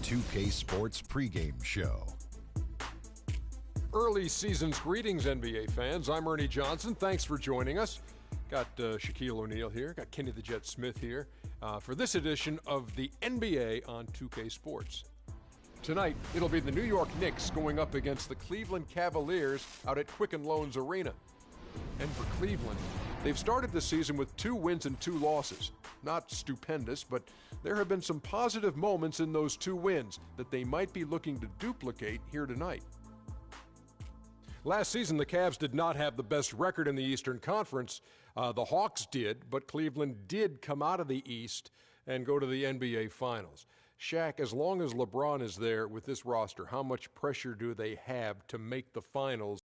2K Sports pregame show. Early season's greetings, NBA fans. I'm Ernie Johnson. Thanks for joining us. Got Shaquille O'Neal here. Got Kenny the Jet Smith here for this edition of the NBA on 2K Sports. Tonight, it'll be the New York Knicks going up against the Cleveland Cavaliers out at Quicken Loans Arena. And for Cleveland, they've started the season with 2 wins and 2 losses. Not stupendous, but there have been some positive moments in those 2 wins that they might be looking to duplicate here tonight. Last season, the Cavs did not have the best record in the Eastern Conference. The Hawks did, but Cleveland did come out of the East and go to the NBA Finals. Shaq, as long as LeBron is there with this roster, how much pressure do they have to make the Finals?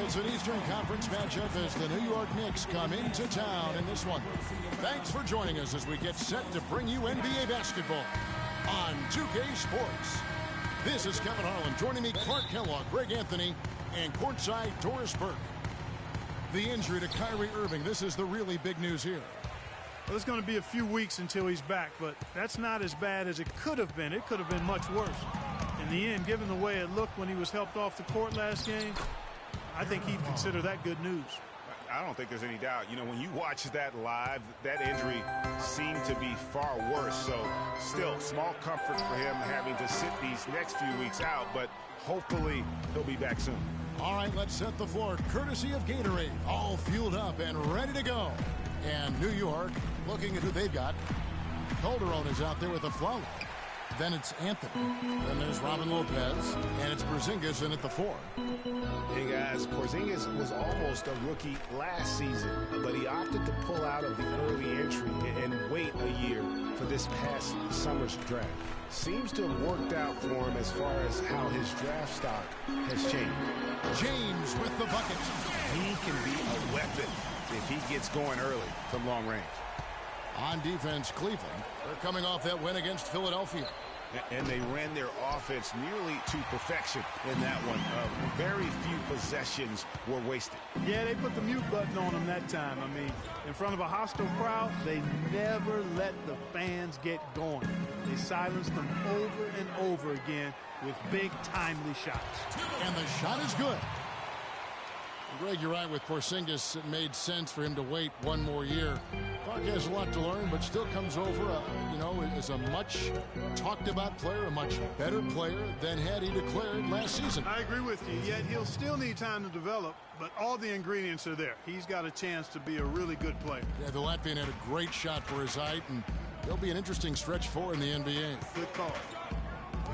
It's an Eastern Conference matchup as the New York Knicks come into town in this one. Thanks for joining us as we get set to bring you NBA basketball on 2K Sports. This is Kevin Harlan. Joining me, Clark Kellogg, Greg Anthony, and courtside Doris Burke. The injury to Kyrie Irving. This is the really big news here. Well, it's going to be a few weeks until he's back, but that's not as bad as it could have been. It could have been much worse. In the end, given the way it looked when he was helped off the court last game, I think he'd consider that good news. I don't think there's any doubt. You know, when you watch that live, that injury seemed to be far worse. So still, small comfort for him having to sit these next few weeks out, but hopefully he'll be back soon. All right, let's set the floor. Courtesy of Gatorade, all fueled up and ready to go. And New York, looking at who they've got. Calderon is out there with a float. Then it's Anthony. Then there's Robin Lopez. And it's Porzingis in at the 4. Hey, guys, Porzingis was almost a rookie last season, but he opted to pull out of the early entry and wait a year for this past summer's draft. Seems to have worked out for him as far as how his draft stock has changed. James with the bucket. He can be a weapon if he gets going early from long range. On defense, Cleveland. They're coming off that win against Philadelphia. And they ran their offense nearly to perfection in that one. Very few possessions were wasted. Yeah, they put the mute button on them that time. I mean, in front of a hostile crowd, they never let the fans get going. They silenced them over and over again with big, timely shots. And the shot is good. Greg, you're right with Porzingis. It made sense for him to wait one more year. Clark has a lot to learn, but still comes over, as a much talked about player, a much better player than had he declared last season. I agree with you, yet he'll still need time to develop, but all the ingredients are there. He's got a chance to be a really good player. Yeah, the Latvian had a great shot for his height, and he'll be an interesting stretch for in the NBA. Good call.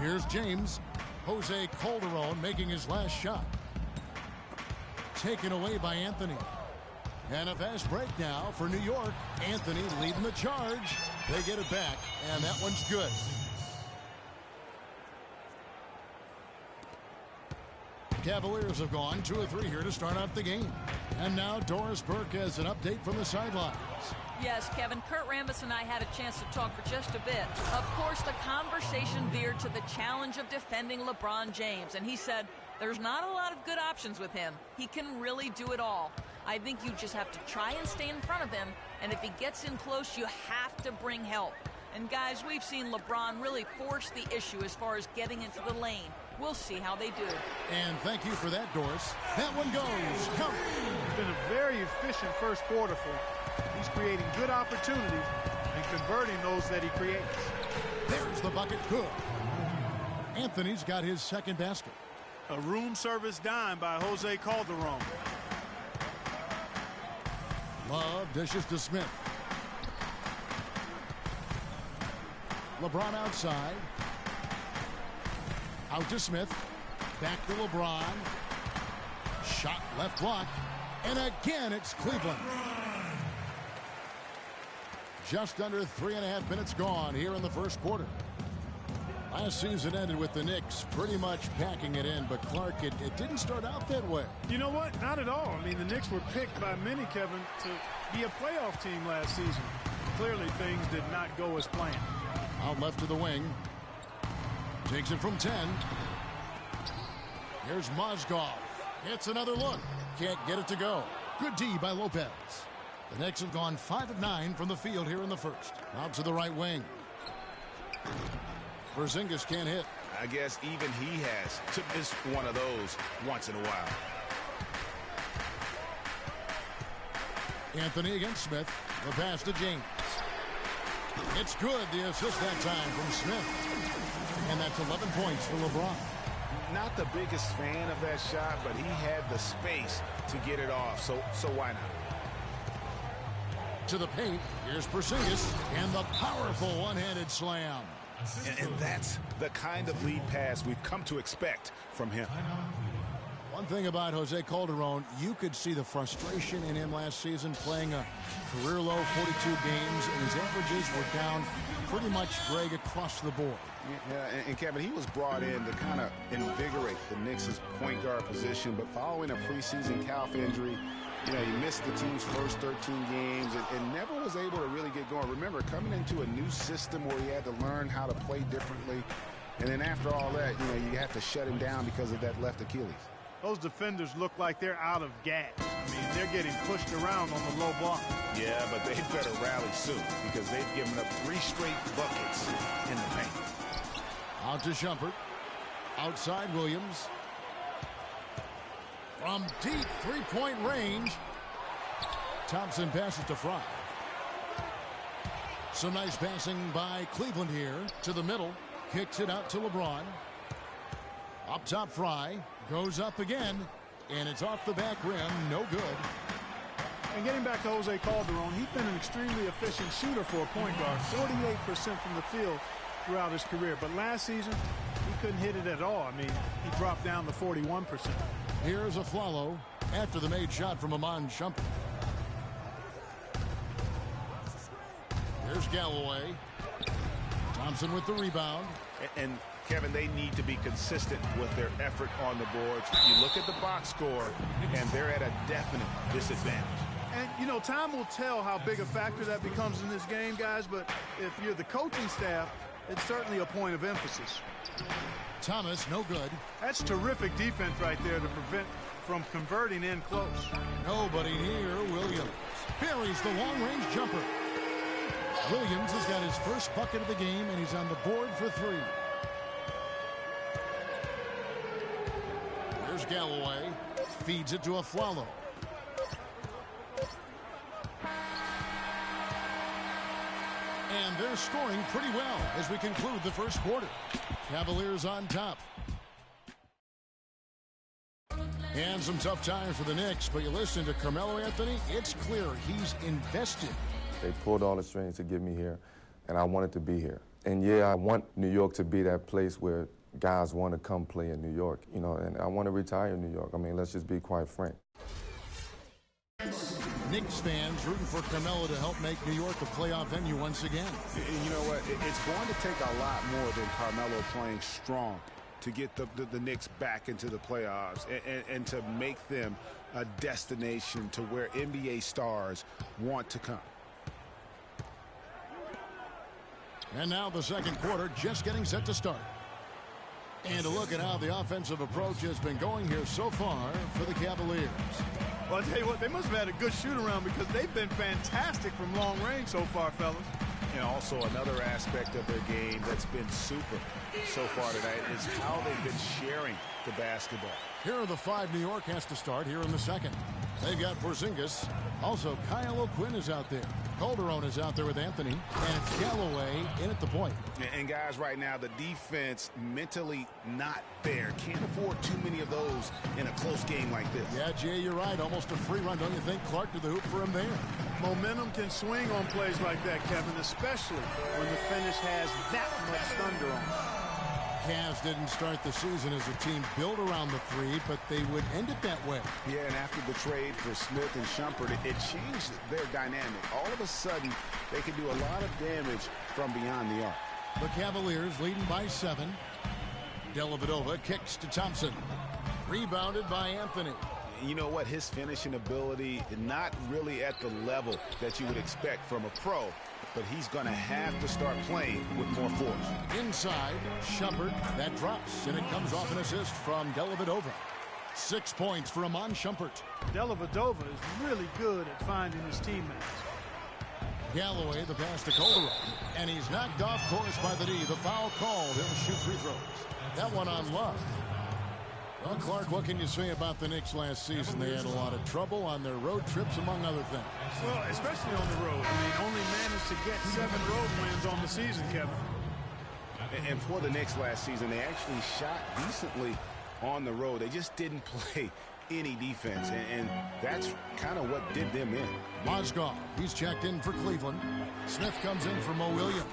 Here's James. Jose Calderon making his last shot. Taken away by Anthony. And a fast break now for New York. Anthony leading the charge. They get it back, and that one's good. Cavaliers have gone 2 of 3 here to start out the game. And now Doris Burke has an update from the sidelines. Yes, Kevin, Kurt Rambis and I had a chance to talk for just a bit. Of course, the conversation veered to the challenge of defending LeBron James, and he said, there's not a lot of good options with him. He can really do it all. I think you just have to try and stay in front of him, and if he gets in close, you have to bring help. And guys, we've seen LeBron really force the issue as far as getting into the lane. We'll see how they do. And thank you for that, Doris. That one goes. Come. It's been a very efficient first quarter for him. He's creating good opportunities and converting those that he creates. There's the bucket. Good. Anthony's got his second basket. A room service dime by Jose Calderon. Love dishes to Smith. LeBron outside. Out to Smith. Back to LeBron. Shot left block. And again, it's Cleveland. Just under 3.5 minutes gone here in the first quarter. Last season ended with the Knicks pretty much packing it in, but Clark, it didn't start out that way. You know what? Not at all. I mean, the Knicks were picked by many, Kevin, to be a playoff team last season. Clearly, things did not go as planned. Out left to the wing. Takes it from 10. Here's Mozgov. It's another look. Can't get it to go. Good D by Lopez. The Knicks have gone 5 of 9 from the field here in the first. Out to the right wing. Porzingis can't hit. I guess even he has to miss one of those once in a while. Anthony against Smith. The pass to James. It's good. The assist that time from Smith. And that's 11 points for LeBron. Not the biggest fan of that shot, but he had the space to get it off, so why not? To the paint. Here's Porzingis. And the powerful one-handed slam. And that's the kind of lead pass we've come to expect from him. One thing about Jose Calderon, you could see the frustration in him last season playing a career-low 42 games, and his averages were down pretty much, Greg, across the board. Yeah, and Kevin, he was brought in to kind of invigorate the Knicks' point guard position, but following a preseason calf injury, he missed the team's first 13 games and never was able to really get going. Remember, coming into a new system where he had to learn how to play differently, and then after all that, you have to shut him down because of that left Achilles. Those defenders look like they're out of gas. I mean, they're getting pushed around on the low block. Yeah, but they better rally soon because they've given up 3 straight buckets in the paint. Out to Shumpert. Outside Williams. From deep three-point range. Thompson passes to Fry. Some nice passing by Cleveland here to the middle. Kicks it out to LeBron. Up top, Fry. Goes up again. And it's off the back rim. No good. And getting back to Jose Calderon, he's been an extremely efficient shooter for a point guard. 48% from the field throughout his career. But last season, he couldn't hit it at all. I mean, he dropped down to 41%. Here's Afflalo after the made shot from Iman Shumpert. Here's Galloway. Thompson with the rebound. And Kevin, they need to be consistent with their effort on the boards. You look at the box score, and they're at a definite disadvantage. And, time will tell how big a factor that becomes in this game, guys. But if you're the coaching staff, it's certainly a point of emphasis. Thomas, no good. That's terrific defense right there to prevent from converting in close. Nobody near Williams. Buries the long-range jumper. Williams has got his first bucket of the game, and he's on the board for 3. Here's Galloway. Feeds it to Afflalo. And they're scoring pretty well as we conclude the first quarter. Cavaliers on top. And some tough times for the Knicks, but you listen to Carmelo Anthony, it's clear he's invested. They pulled all the strings to get me here, and I wanted to be here. And yeah, I want New York to be that place where guys want to come play in New York, and I want to retire in New York. I mean, let's just be quite frank. Knicks fans rooting for Carmelo to help make New York a playoff venue once again. And you know what? It's going to take a lot more than Carmelo playing strong to get the Knicks back into the playoffs and to make them a destination to where NBA stars want to come. And now the second quarter just getting set to start. And a look at how the offensive approach has been going here so far for the Cavaliers. Well, I'll tell you what, they must have had a good shoot-around because they've been fantastic from long range so far, fellas. And also another aspect of their game that's been super so far tonight is how they've been sharing the basketball. Here are the 5 New York has to start here in the second. They've got Porzingis. Also, Kyle O'Quinn is out there. Calderon is out there with Anthony. And it's Galloway in at the point. And guys, right now, the defense mentally not there. Can't afford too many of those in a close game like this. Yeah, Jay, you're right. Almost a free run, don't you think? Clark to the hoop for him there. Momentum can swing on plays like that, Kevin, especially when the finish has that much thunder on it. Cavs didn't start the season as a team built around the 3, but they would end it that way. Yeah, and after the trade for Smith and Shumpert, it changed their dynamic. All of a sudden, they could do a lot of damage from beyond the arc. The Cavaliers leading by 7. Dellavedova kicks to Thompson. Rebounded by Anthony. You know what? His finishing ability, not really at the level that you would expect from a pro, but he's going to have to start playing with more force. Inside, Shumpert. That drops, and it comes off an assist from Dellavedova. 6 points for Iman Shumpert. Dellavedova is really good at finding his teammates. Galloway, the pass to Calderon, and he's knocked off course by the D. The foul called. He'll shoot free throws. That one on Love. Well, Clark, what can you say about the Knicks last season? They had a lot of trouble on their road trips, among other things. Well, especially on the road. I mean, only managed to get 7 road wins on the season, Kevin. And for the Knicks last season, they actually shot decently on the road. They just didn't play any defense, and that's kind of what did them in. Mozgov, he's checked in for Cleveland. Smith comes in for Mo Williams.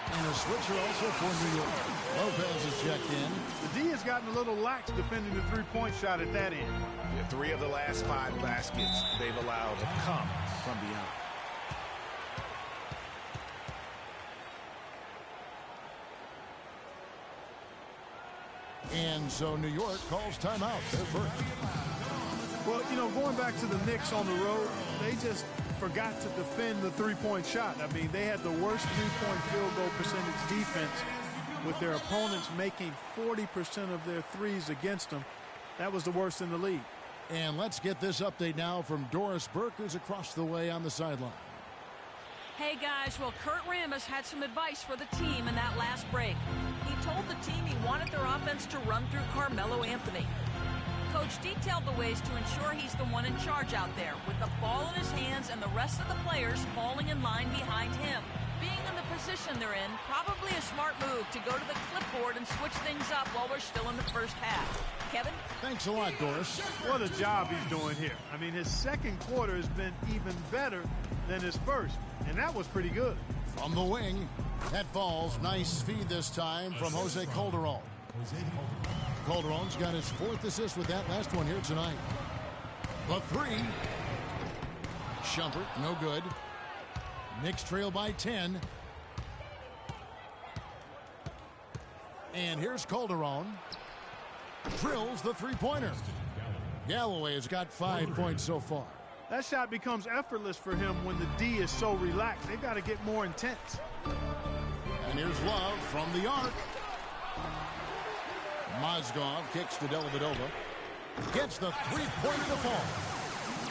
And a switcher also for New York. Lopez is checked in. The D has gotten a little lax defending the three-point shot at that end. Yeah, 3 of the last 5 baskets they've allowed have come from beyond. And so New York calls timeout. They're first. Well, you know, going back to the Knicks on the road, they just forgot to defend the three-point shot. I mean, they had the worst three-point field goal percentage defense with their opponents making 40% of their threes against them. That was the worst in the league. And let's get this update now from Doris Burke, who's across the way on the sideline. Hey, guys, well, Kurt Rambis had some advice for the team in that last break. He told the team he wanted their offense to run through Carmelo Anthony. Coach detailed the ways to ensure he's the one in charge out there, with the ball in his hands and the rest of the players falling in line behind him. Being in the position they're in, probably a smart move to go to the clipboard and switch things up while we're still in the first half. Kevin? Thanks a lot, Doris. What a job he's doing here. I mean, his second quarter has been even better than his first, and that was pretty good. From the wing, that falls. Nice feed this time from Jose Calderon. Calderon's got his 4th assist with that last one here tonight. The 3. Shumpert, no good. Knicks trail by 10. And here's Calderon. Drills the three-pointer. Galloway has got 5 points so far. That shot becomes effortless for him when the D is so relaxed. They've got to get more intense. And here's Love from the arc. Mozgov kicks to Dellavedova. Gets the three-pointer to fall.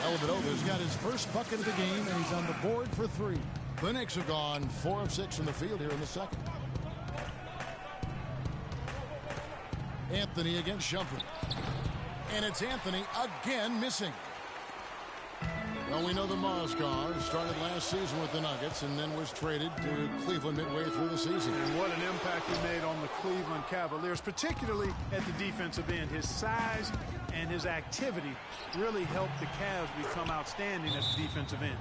Dellavedova's got his first bucket of the game, and he's on the board for 3. The Knicks have gone 4 of 6 from the field here in the second. Anthony against Shumpert. And it's Anthony again missing. Well, we know that Mozgov started last season with the Nuggets and then was traded to Cleveland midway through the season. And what an impact he made on the Cleveland Cavaliers, particularly at the defensive end. His size and his activity really helped the Cavs become outstanding at the defensive end.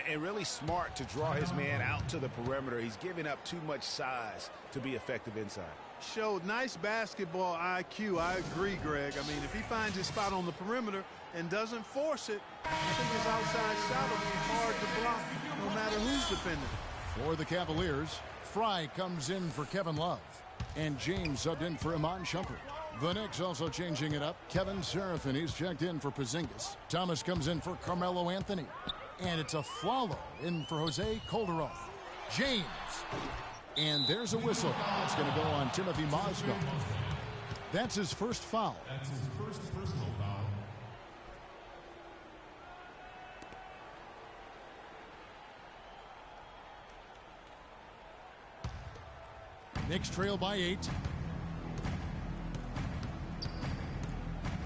And really smart to draw his man out to the perimeter. He's giving up too much size to be effective inside. Showed nice basketball IQ. I agree, Greg. I mean, if he finds his spot on the perimeter and doesn't force it, I think his outside shot will be hard to block no matter who's defending. For the Cavaliers, Fry comes in for Kevin Love. And James subbed in for Iman Shumpert. The Knicks also changing it up. Kevin Serafin, he's checked in for Porzingis. Thomas comes in for Carmelo Anthony. And it's a Flalo in for Jose Calderon. James. And there's a whistle. It's going to go on Timothy Mozgov. That's his first foul. That's his first personal foul. Knicks trail by 8.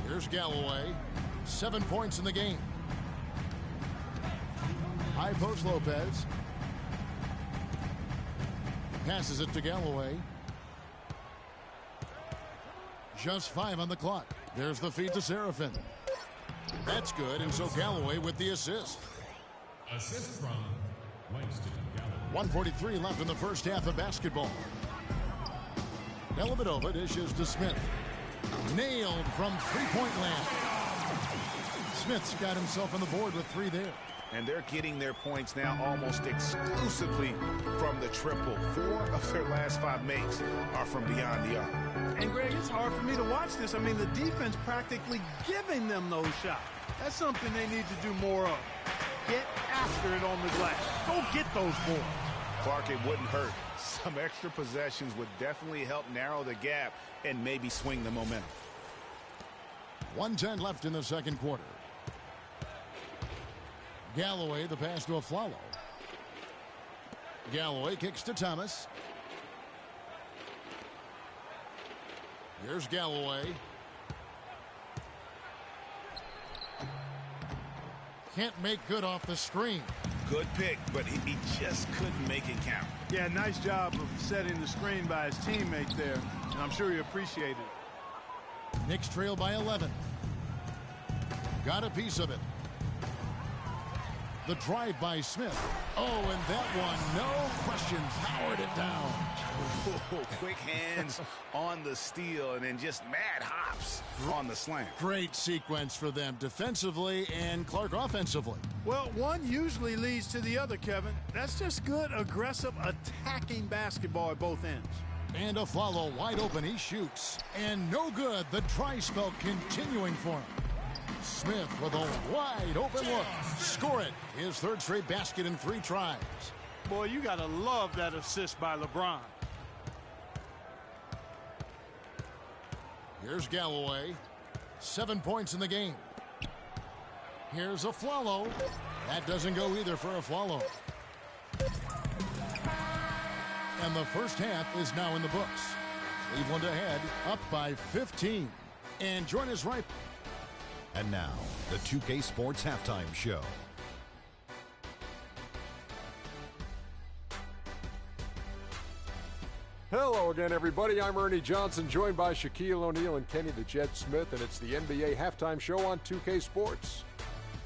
Here's Galloway. 7 points in the game. High post Lopez. Passes it to Galloway. Just 5 on the clock. There's the feed to Serafin. That's good, and so Galloway with the assist. Assist from Langston Galloway. 1:43 left in the first half of basketball. Dellavedova dishes to Smith. Nailed from three-point land. Smith's got himself on the board with 3 there. And they're getting their points now almost exclusively from the triple. 4 of their last 5 makes are from beyond the arc. And, Greg, it's hard for me to watch this. I mean, the defense practically giving them those shots. That's something they need to do more of. get after it on the glass. Go get those boards. Clark, it wouldn't hurt. Some extra possessions would definitely help narrow the gap and maybe swing the momentum. 1:10 left in the second quarter. Galloway, the pass to Afflalo. Galloway kicks to Thomas. Here's Galloway. Can't make good off the screen. Good pick, but he just couldn't make it count. Yeah, nice job of setting the screen by his teammate there, and I'm sure he appreciated it. Knicks trail by 11. Got a piece of it. The drive by Smith. Oh, and that one, no question, powered it down. Quick hands on the steal and then just mad hops on the slam. Great sequence for them defensively and Clark offensively. Well, one usually leads to the other, Kevin. That's just good, aggressive, attacking basketball at both ends. And Afflalo wide open, he shoots. And no good, the dry spell continuing for him. Smith with a wide open look. Score it. His third straight basket in 3 tries. Boy, you got to love that assist by LeBron. Here's Galloway. 7 points in the game. Here's Afflalo. That doesn't go either for Afflalo. And the first half is now in the books. Cleveland ahead, up by 15. And join us right. And now, the 2K Sports Halftime Show. Hello again, everybody. I'm Ernie Johnson, joined by Shaquille O'Neal and Kenny the Jet Smith, and it's the NBA Halftime Show on 2K Sports.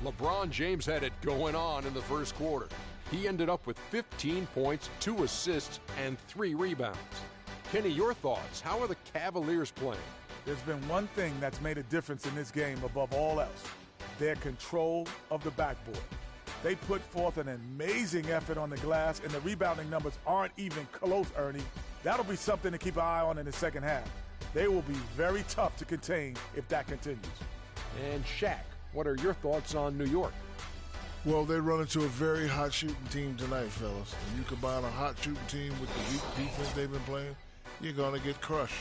LeBron James had it going on in the first quarter. He ended up with 15 points, 2 assists, and 3 rebounds. Kenny, your thoughts? How are the Cavaliers playing? There's been one thing that's made a difference in this game above all else: their control of the backboard. They put forth an amazing effort on the glass, and the rebounding numbers aren't even close, Ernie. That'll be something to keep an eye on in the second half. They will be very tough to contain if that continues. And Shaq, what are your thoughts on New York? Well, they run into a very hot shooting team tonight, fellas. When you combine a hot shooting team with the weak defense they've been playing, you're going to get crushed.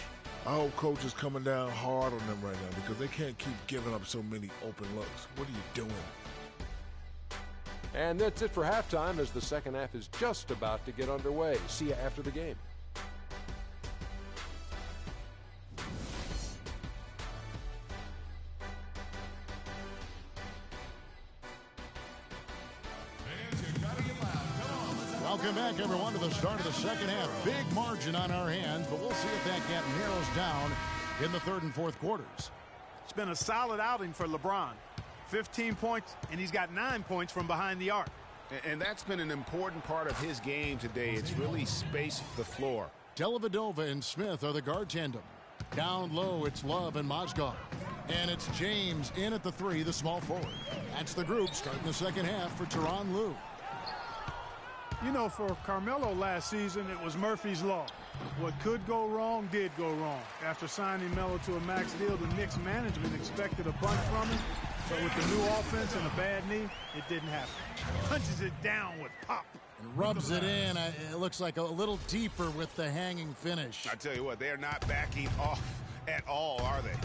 I hope coach is coming down hard on them right now because they can't keep giving up so many open looks. What are you doing? And that's it for halftime, as the second half is just about to get underway. See you after the game. Welcome back, everyone, to the start of the second half. Big margin on our hands, but we'll see if that gap narrows down in the third and fourth quarters. It's been a solid outing for LeBron. 15 points, and he's got 9 points from behind the arc. And that's been an important part of his game today. It's really spaced the floor. Dellavedova and Smith are the guard tandem. Down low, it's Love and Mozgov. And it's James in at the 3, the small forward. That's the group starting the second half for Tyronn Lue. You know, for Carmelo last season, it was Murphy's Law. What could go wrong did go wrong. After signing Melo to a max deal, the Knicks management expected a bunch from him. But with the new offense and a bad knee, it didn't happen. Punches it down with pop. And rubs it in. It looks like a little deeper with the hanging finish. I tell you what, they're not backing off at all, are they?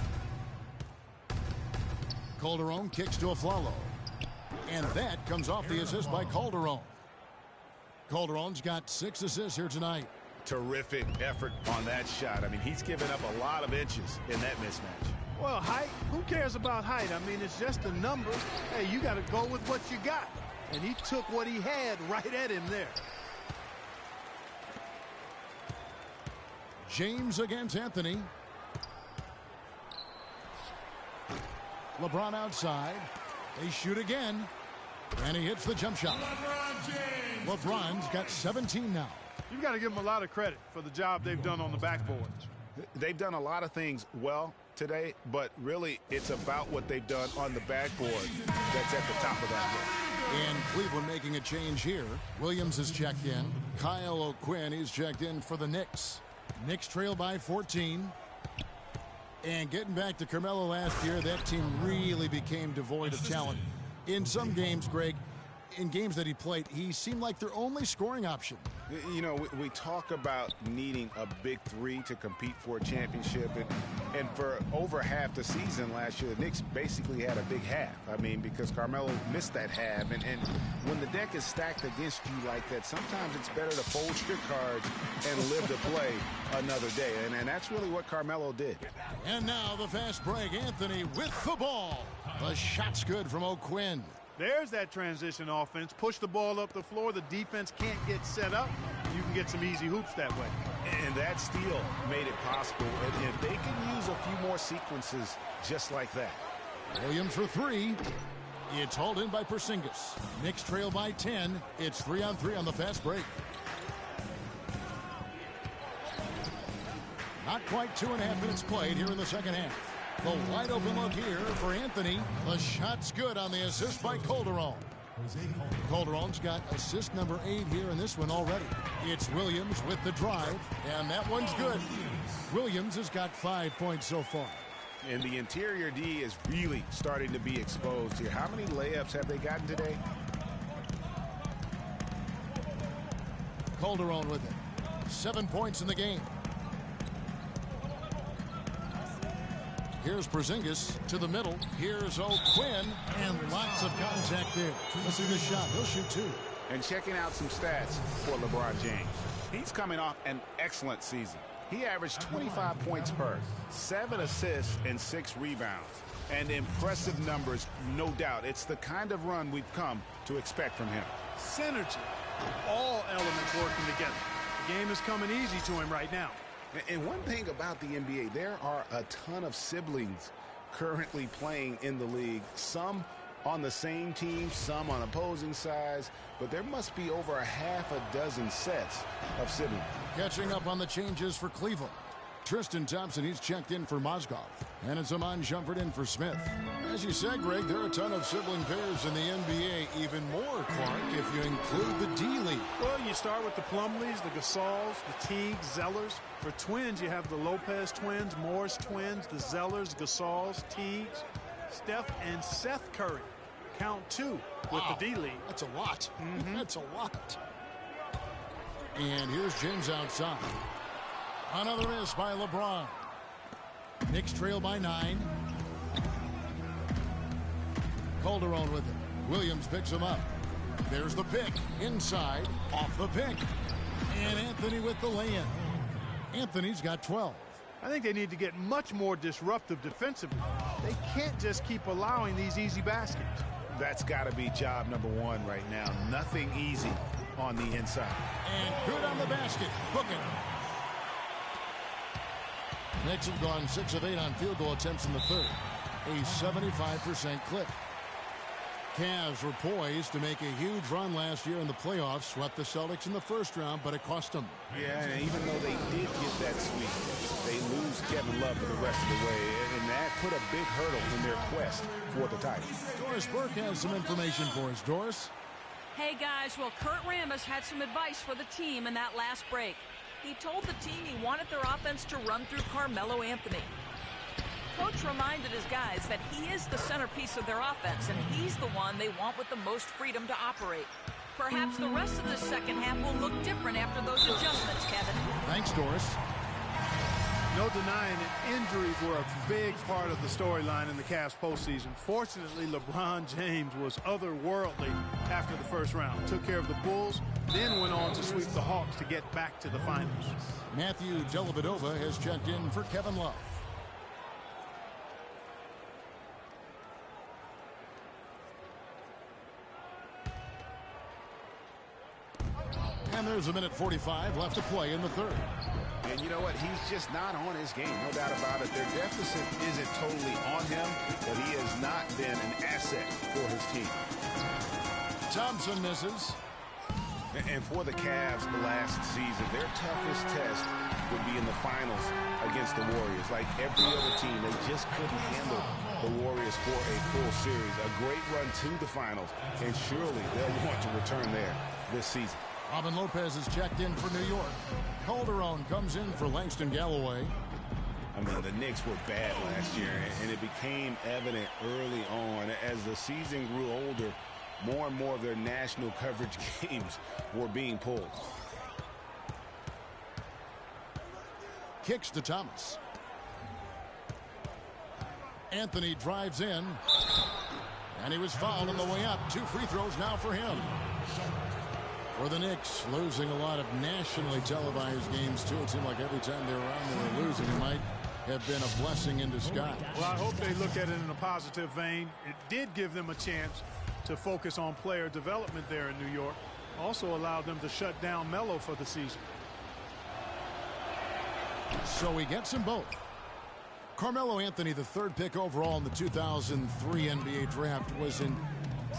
Calderon kicks to Afflalo. And that comes off the assist by Calderon. Calderon's got 6 assists here tonight. Terrific effort on that shot. I mean, he's given up a lot of inches in that mismatch. Well, height, who cares about height? I mean, it's just a number. Hey, you got to go with what you got. And he took what he had right at him there. James against Anthony. LeBron outside. They shoot again. And he hits the jump shot. LeBron's got 17 now. You've got to give them a lot of credit for the job they've done on the backboards. They've done a lot of things well today, but really it's about what they've done on the backboard that's at the top of that list. And Cleveland making a change here. Williams is checked in. Kyle O'Quinn is checked in for the Knicks. Knicks trail by 14. And getting back to Carmelo last year, that team really became devoid of talent. In some games, Greg, in games that he played, he seemed like their only scoring option. You know, we talk about needing a big three to compete for a championship, and for over half the season last year, the Knicks basically had a big half. I mean, because Carmelo missed that half, and when the deck is stacked against you like that, sometimes it's better to fold your cards and live to play another day, and that's really what Carmelo did. And now the fast break. Anthony with the ball. The shot's good from O'Quinn. There's that transition offense. Push the ball up the floor. The defense can't get set up. You can get some easy hoops that way. And that steal made it possible. And if they can use a few more sequences just like that. Williams for three. It's hauled in by Porzingis. Knicks trail by 10. It's 3-on-3 on the fast break. Not quite 2.5 minutes played here in the second half. The wide open look here for Anthony. The shot's good on the assist by Calderon. Calderon's got assist number 8 here in this one already. It's Williams with the drive, and that one's good. Williams has got 5 points so far. And the interior D is really starting to be exposed here. How many layups have they gotten today? Calderon with it. 7 points in the game. Here's Porzingis to the middle. Here's O'Quinn, and lots of contact there. Missing the shot. He'll shoot 2. And checking out some stats for LeBron James. He's coming off an excellent season. He averaged 25 points per, 7 assists, and 6 rebounds. And impressive numbers, no doubt. It's the kind of run we've come to expect from him. Synergy. All elements working together. The game is coming easy to him right now. And one thing about the NBA, there are a ton of siblings currently playing in the league. Some on the same team, some on opposing sides, but there must be over a half a dozen sets of siblings. Catching up on the changes for Cleveland. Tristan Thompson, he's checked in for Mozgov. And it's Iman Shumpert in for Smith. As you said, Greg, there are a ton of sibling pairs in the NBA. Even more, Clark, if you include the D-League. Well, you start with the Plumlees, the Gasols, the Teagues, Zellers. For twins, you have the Lopez twins, Morris twins, the Zellers, Gasols, Teagues, Steph and Seth Curry. Count 2 with the D-League. That's a lot. That's a lot. And here's James outside. Another miss by LeBron. Knicks trail by 9. Calderon with it. Williams picks him up. There's the pick. Inside. Off the pick. And Anthony with the lay-in. Anthony's got 12. I think they need to get much more disruptive defensively. They can't just keep allowing these easy baskets. That's got to be job number 1 right now. Nothing easy on the inside. And good on the basket. Book it. Knicks have gone 6 of 8 on field goal attempts in the third. A 75% clip. Cavs were poised to make a huge run last year in the playoffs. Swept the Celtics in the first round, but it cost them. Yeah, and even though they did get that sweep, they lose Kevin Love for the rest of the way. And that put a big hurdle in their quest for the title. Doris Burke has some information for us. Doris? Hey, guys. Well, Kurt Rambis had some advice for the team in that last break. He told the team he wanted their offense to run through Carmelo Anthony. Coach reminded his guys that he is the centerpiece of their offense, and he's the one they want with the most freedom to operate. Perhaps the rest of the second half will look different after those adjustments, Kevin. Thanks, Doris. No denying it, injuries were a big part of the storyline in the Cavs postseason. Fortunately, LeBron James was otherworldly after the first round. Took care of the Bulls, then went on to sweep the Hawks to get back to the finals. Matthew Dellavedova has checked in for Kevin Love. And there's a minute 45 left to play in the third. And you know what? He's just not on his game. No doubt about it. Their deficit isn't totally on him, but he has not been an asset for his team. Thompson misses. And for the Cavs last season, their toughest test would be in the finals against the Warriors. Like every other team, they just couldn't handle the Warriors for a full series. A great run to the finals, and surely they'll want to return there this season. Robin Lopez is checked in for New York. Calderon comes in for Langston Galloway. I mean, the Knicks were bad last year, and it became evident early on. As the season grew older, more and more of their national coverage games were being pulled. Kicks to Thomas. Anthony drives in. And he was fouled on the way up. 2 free throws now for him. For the Knicks, losing a lot of nationally televised games, too. It seemed like every time they were on, they were losing. It might have been a blessing in disguise. Well, I hope they look at it in a positive vein. It did give them a chance to focus on player development there in New York. Also allowed them to shut down Melo for the season. So he gets them both. Carmelo Anthony, the 3rd pick overall in the 2003 NBA draft, was in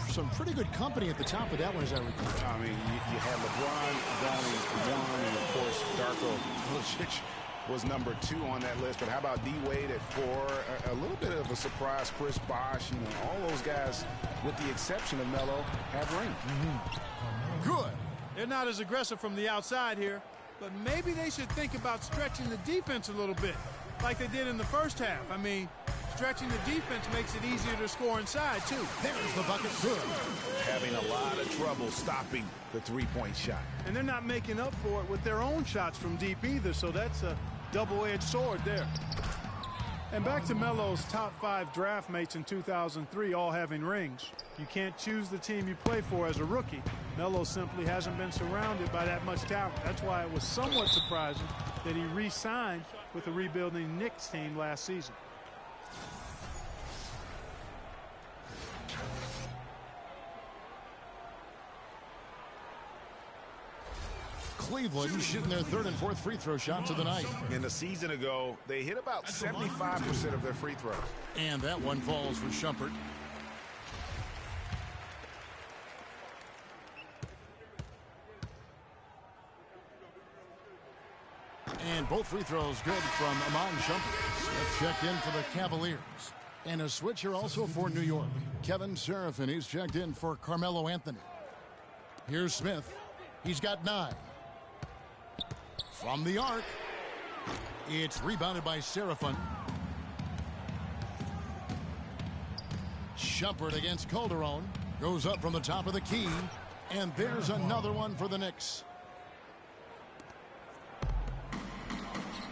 some pretty good company at the top of that one, as I recall. I mean, you had LeBron going 1, and of course, Darko Milicic was number 2 on that list. But how about D-Wade at 4? A little bit of a surprise, Chris Bosh. You know, all those guys, with the exception of Melo, have rings. Good. They're not as aggressive from the outside here, but maybe they should think about stretching the defense a little bit, like they did in the first half. I mean, stretching the defense makes it easier to score inside, too. There's the bucket. Good. Having a lot of trouble stopping the three-point shot. And they're not making up for it with their own shots from deep either, so that's a double-edged sword there. And back to Melo's top 5 draft mates in 2003, all having rings. You can't choose the team you play for as a rookie. Melo simply hasn't been surrounded by that much talent. That's why it was somewhat surprising that he re-signed with the rebuilding Knicks team last season. Cleveland shooting their 3rd and 4th free throw shots of the night. And a season ago, they hit about 75% of their free throws. And that one falls for Shumpert. And both free throws good from Iman Shumpert. Smith checked in for the Cavaliers. And a switch here also for New York. Kevin Seraphin, he's checked in for Carmelo Anthony. Here's Smith. He's got 9. From the arc. It's rebounded by Seraphin. Shumpert against Calderon. Goes up from the top of the key. And there's another one for the Knicks.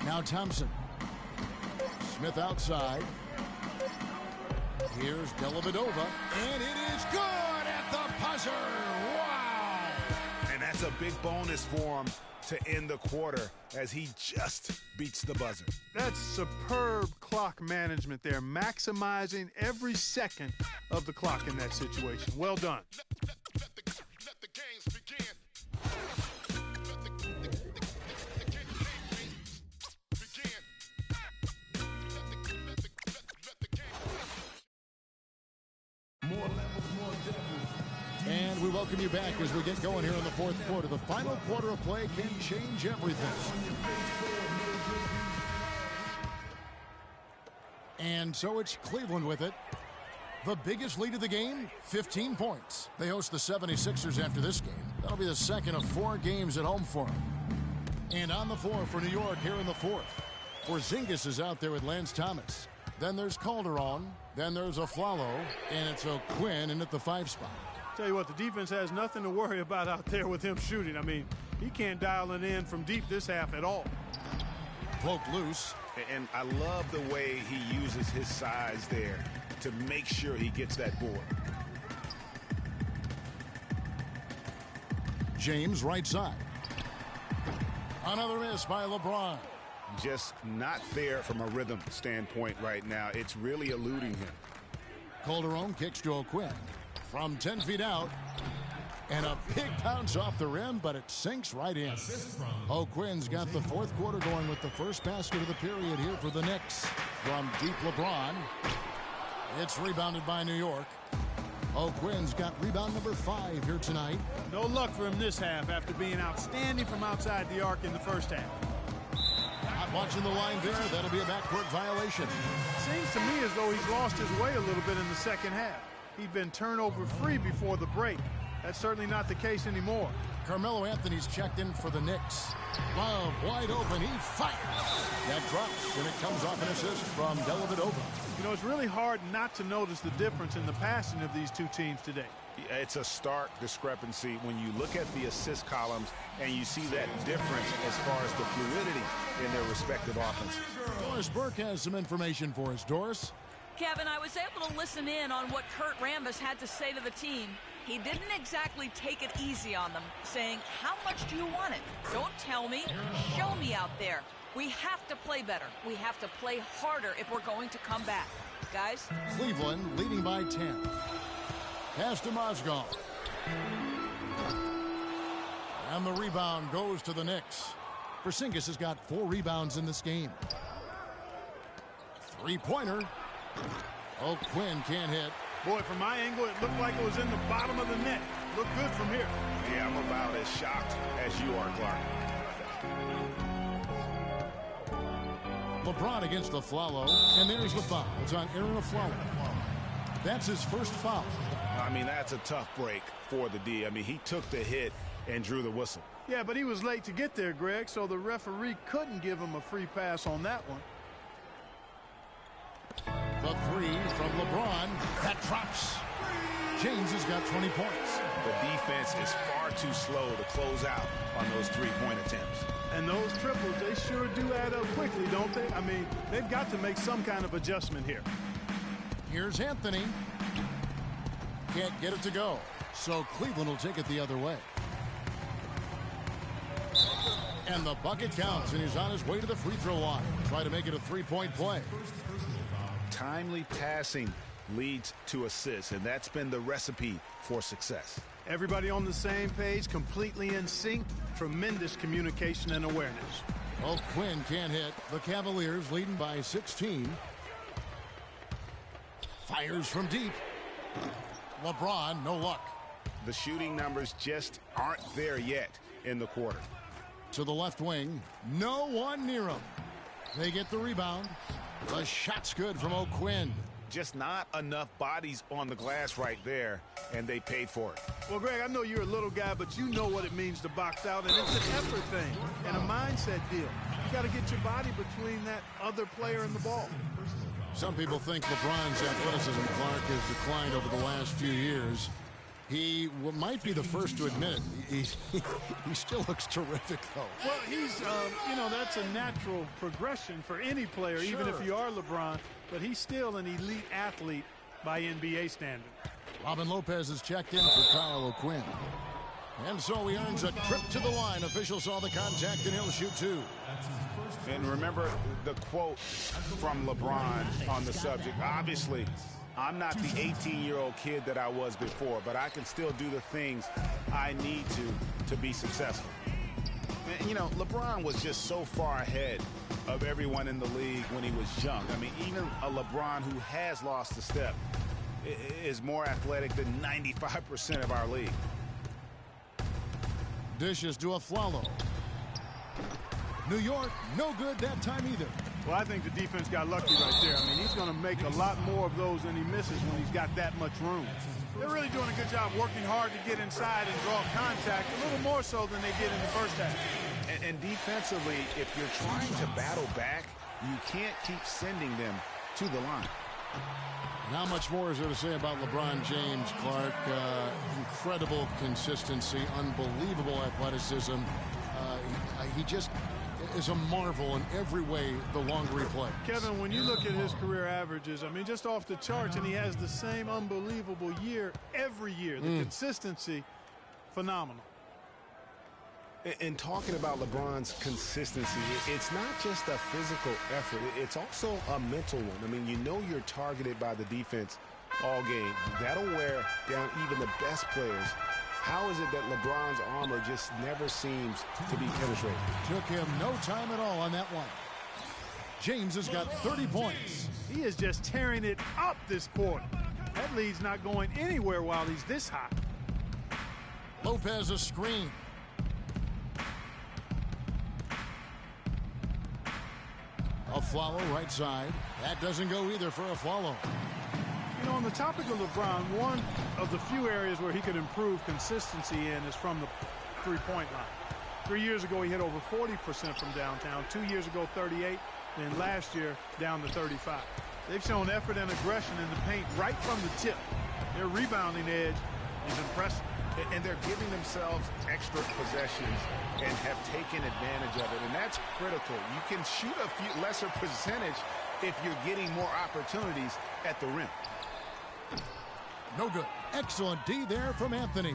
Now Thompson. Smith outside. Here's Dellavedova. And it is good at the buzzer. Wow! And that's a big bonus for him to end the quarter as he just beats the buzzer. That's superb clock management there, maximizing every second of the clock in that situation. Well done. Let the games begin. And we welcome you back as we get going here in the 4th quarter. The final quarter of play can change everything. And so it's Cleveland with it. The biggest lead of the game, 15 points. They host the 76ers after this game. That'll be the second of 4 games at home for them. And on the floor for New York here in the 4th. Porzingis is out there with Lance Thomas. Then there's Calderon. Then there's Aflalo. And it's O'Quinn in at the 5 spot. Tell you what, the defense has nothing to worry about out there with him shooting. I mean, he can't dial it in from deep this half at all. Poked loose. And I love the way he uses his size there to make sure he gets that board. James right side. Another miss by LeBron. Just not there from a rhythm standpoint right now. It's really eluding him. Calderon kicks to O'Quinn. From 10 feet out. And a big bounce off the rim, but it sinks right in. O'Quinn's got the 4th quarter going with the first basket of the period here for the Knicks. From deep LeBron. It's rebounded by New York. O'Quinn's got rebound number 5 here tonight. No luck for him this half after being outstanding from outside the arc in the first half. Not watching the line there. That'll be a backcourt violation. Seems to me as though he's lost his way a little bit in the second half. He'd been turnover free before the break. That's certainly not the case anymore. Carmelo Anthony's checked in for the Knicks. Love wide open. He fires. That drops, and it comes off an assist from Dellavedova. You know, it's really hard not to notice the difference in the passing of these two teams today. It's a stark discrepancy when you look at the assist columns and you see that difference as far as the fluidity in their respective offenses. Doris Burke has some information for us. Doris? Kevin, I was able to listen in on what Kurt Rambis had to say to the team. He didn't exactly take it easy on them, saying, how much do you want it? Don't tell me. Show me out there. We have to play better. We have to play harder if we're going to come back. Guys? Cleveland leading by 10. Pass to Mozgov. And the rebound goes to the Knicks. Porzingis has got 4 rebounds in this game. Three-pointer. Oh, Quinn can't hit. Boy, from my angle, it looked like it was in the bottom of the net. Looked good from here. Yeah, I'm about as shocked as you are, Clark. LeBron against Afflalo, and there's the foul. It's on Aaron Afflalo. That's his first foul. I mean, that's a tough break for the D. I mean, he took the hit and drew the whistle. Yeah, but he was late to get there, Greg, so the referee couldn't give him a free pass on that one. The three from LeBron. That drops. James has got 20 points. The defense is far too slow to close out on those three-point attempts. And those triples, they sure do add up quickly, don't they? I mean, they've got to make some kind of adjustment here. Here's Anthony. Can't get it to go. So Cleveland will take it the other way. And the bucket counts, and he's on his way to the free throw line. Try to make it a three-point play. Timely passing leads to assists, and that's been the recipe for success. Everybody on the same page, completely in sync. Tremendous communication and awareness. Oh, Quinn can't hit. The Cavaliers leading by 16. Fires from deep. LeBron, no luck. The shooting numbers just aren't there yet in the quarter. To the left wing. No one near him. They get the rebound. The shot's good from O'Quinn. Just not enough bodies on the glass right there, and they paid for it. Well, Greg, I know you're a little guy, but you know what it means to box out, and it's an effort thing and a mindset deal. You got to get your body between that other player and the ball. Some people think LeBron's athleticism, Clark, has declined over the last few years. He might be the first to admit it. He still looks terrific, though. Well, he's, you know, that's a natural progression for any player, sure, even if you are LeBron. But he's still an elite athlete by NBA standard. Robin Lopez has checked in for Kyle O'Quinn. And so he earns a trip to the line. Officials saw the contact, and he'll shoot two. And remember the quote from LeBron on the subject. Obviously, I'm not the 18-year-old kid that I was before, but I can still do the things I need to be successful. And, you know, LeBron was just so far ahead of everyone in the league when he was young. I mean, even a LeBron who has lost a step is more athletic than 95% of our league. Dishes to Afflalo. New York, no good that time either. Well, I think the defense got lucky right there. I mean, he's going to make a lot more of those than he misses when he's got that much room. They're really doing a good job working hard to get inside and draw contact, a little more so than they did in the first half. And defensively, if you're trying to battle back, you can't keep sending them to the line. How much more is there to say about LeBron James, Clark? Incredible consistency, unbelievable athleticism. He just is a marvel in every way the longer he plays. Kevin, when you look at his career averages, I mean, just off the charts, and he has the same unbelievable year every year. The consistency, phenomenal. And talking about LeBron's consistency, it's not just a physical effort. It's also a mental one. I mean, you know you're targeted by the defense all game. That'll wear down even the best players. How is it that LeBron's armor just never seems to be penetrated? Took him no time at all on that one. James has got 30 points. He is just tearing it up this quarter. That lead's not going anywhere while he's this hot. Lopez a screen. Afflalo right side. That doesn't go either for Afflalo. You know, on the topic of LeBron, one of the few areas where he could improve consistency in is from the three-point line. 3 years ago, he hit over 40% from downtown. 2 years ago, 38. Then last year, down to 35. They've shown effort and aggression in the paint right from the tip. Their rebounding edge is impressive. And they're giving themselves extra possessions and have taken advantage of it. And that's critical. You can shoot a few lesser percentage if you're getting more opportunities at the rim. No good. Excellent D there from Anthony.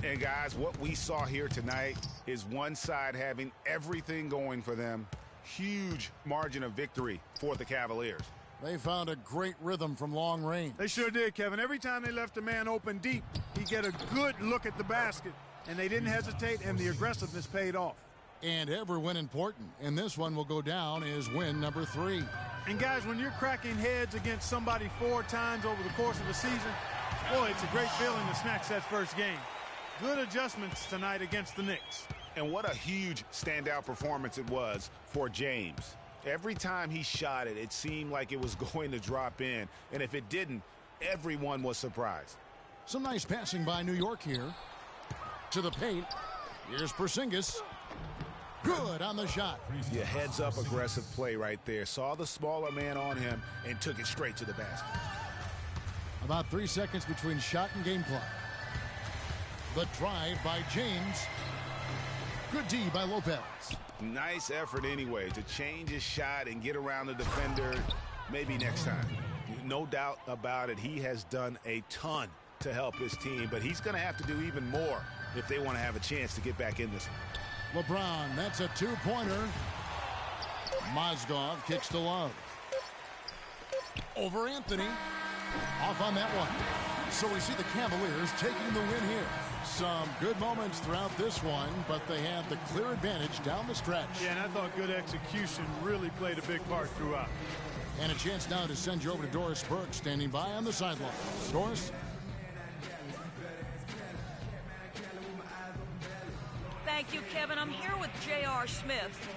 And guys, what we saw here tonight is one side having everything going for them. Huge margin of victory for the Cavaliers. They found a great rhythm from long range. They sure did, Kevin. Every time they left a man open deep, he'd get a good look at the basket, and they didn't hesitate, and the aggressiveness paid off. And every win important, and this one will go down as win number 3. And guys, when you're cracking heads against somebody 4 times over the course of a season, boy, it's a great feeling to snatch that first game. Good adjustments tonight against the Knicks. And what a huge standout performance it was for James. Every time he shot it, it seemed like it was going to drop in. And if it didn't, everyone was surprised. Some nice passing by New York here. To the paint. Here's Porzingis. Good on the shot. Yeah, heads-up aggressive play right there. Saw the smaller man on him and took it straight to the basket. About 3 seconds between shot and game clock. The drive by James. Good D by Lopez. Nice effort anyway to change his shot and get around the defender maybe next time. No doubt about it, he has done a ton to help his team, but he's going to have to do even more if they want to have a chance to get back in this one. LeBron, that's a 2-pointer. Mozgov kicks to Love. Over Anthony. Off on that one. So we see the Cavaliers taking the win here. Some good moments throughout this one, but they have the clear advantage down the stretch. Yeah, and I thought good execution really played a big part throughout. And a chance now to send you over to Doris Burke, standing by on the sideline. Doris? Thank you, Kevin. I'm here with J.R. Smith.